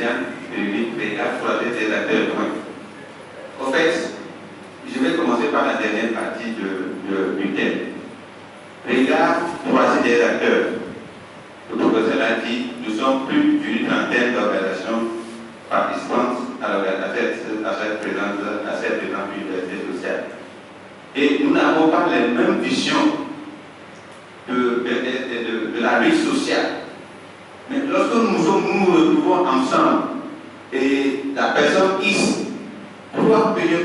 social, juridique, légal, choisir des acteurs. En fait, je vais commencer par la dernière partie du thème. Regard, choisir des acteurs. Le professeur a dit, nous sommes plus d'une trentaine d'organisations participantes à cette présence université sociale. Et nous n'avons pas les mêmes visions de la vie sociale. Mais lorsque nous retrouvons ensemble et la personne ici, je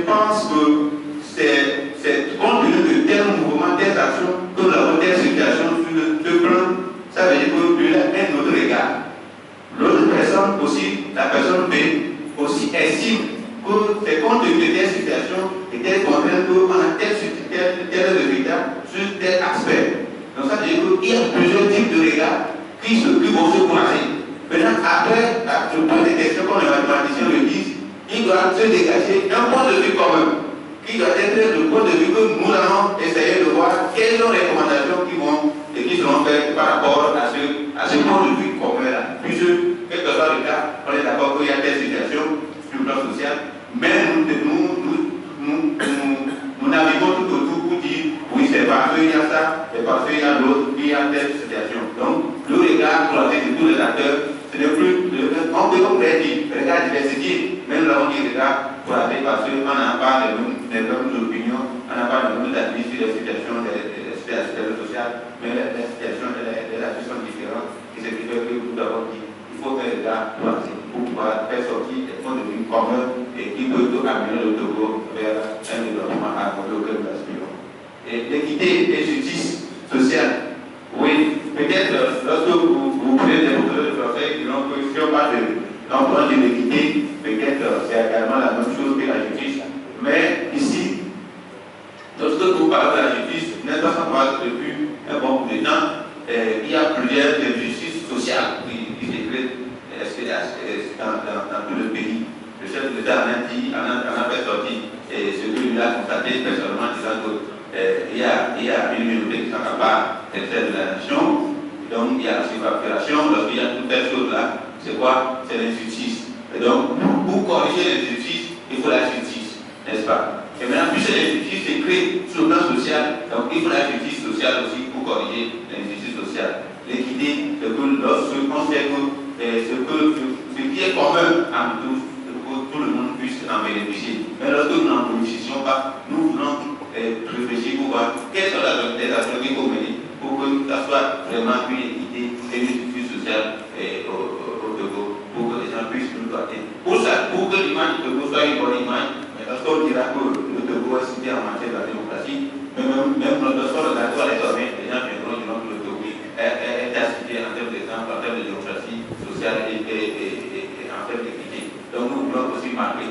pense que c'est compte tenu de tel mouvement, telle action, que nous avons telle situation sur le plan, ça veut dire que lui a un autre regard. L'autre personne aussi, la personne B, aussi estime que c'est compte tenu de telle situation et telle contrainte qu'on a tel résultat sur tel aspect. Donc ça veut dire qu'il y a plusieurs types de regards qui vont se croiser. Maintenant, après, je pose des questions comme les mathématiciens le disent, il doit se dégager un point de vue commun, qui doit être le point de vue que nous allons essayer de voir quelles sont les recommandations qui seront faites par rapport à ce point de vue commun-là. Puisque, quel que soit le cas, on est d'accord qu'il y a des situations sur le plan social, mais nous naviguons tout autour pour dire oui, c'est parce qu'il y a ça, c'est parce qu'il y a l'autre, il y a telle situation. Donc, le regard croisé de tous les acteurs, ce n'est plus, on peut dire, regard diversifié, mais nous l'avons dit regard croisé parce qu'on n'a pas les mêmes opinions, on n'a pas les mêmes avis sur les situations sociales, mais les situations de la vie sont différentes. Et c'est ce qui fait que nous avons dit il faut un regard croisé pour pouvoir faire sortir des points de vue communs et qui peuvent amener le Togo vers un développement harmonieux auquel nous aspirons. Et l'équité et justice sociale, oui, peut-être lorsque vous prenez des professeurs de français qui diront que si on parle de l'emploi de l'équité, peut-être c'est également la même chose que la justice. Mais ici, lorsque vous parlez de la justice, n'est pas sans voir depuis un bon bout de temps, il y a plusieurs injustices sociales qui se créent dans tout le pays. Le chef de l'État en a fait sortir ce que lui a constaté personnellement, disant qu'il y a une minorité qui s'en va pas être celle de la nation, donc il y a la surfacturation, lorsqu'il y a toutes ces choses-là, c'est quoi? C'est l'injustice. Et donc, pour corriger l'injustice, il faut la justice, n'est-ce pas? Et maintenant, puisque l'injustice est créée sur le plan social, donc il faut la justice sociale aussi pour corriger l'injustice sociale. L'équité, c'est que lorsqu'on sait que ce qui est commun entre tous, tout le monde puisse en bénéficier. Mais lorsque nous n'en bénéficions pas, nous voulons réfléchir pour voir quelles sont les actions qu'il faut mener pour que ça soit vraiment une équité et une justice sociale au Togo, pour que les gens puissent nous atteindre. Pour ça, pour que l'image du Togo soit une bonne image, mais lorsqu'on dira que le Togo est cité en matière de la démocratie, même lorsqu'on regarde les sommets, les gens viendront dire que le Togo est cité en termes d'exemple, en termes de démocratie sociale et en termes d'équité. Donc nous voulons aussi marquer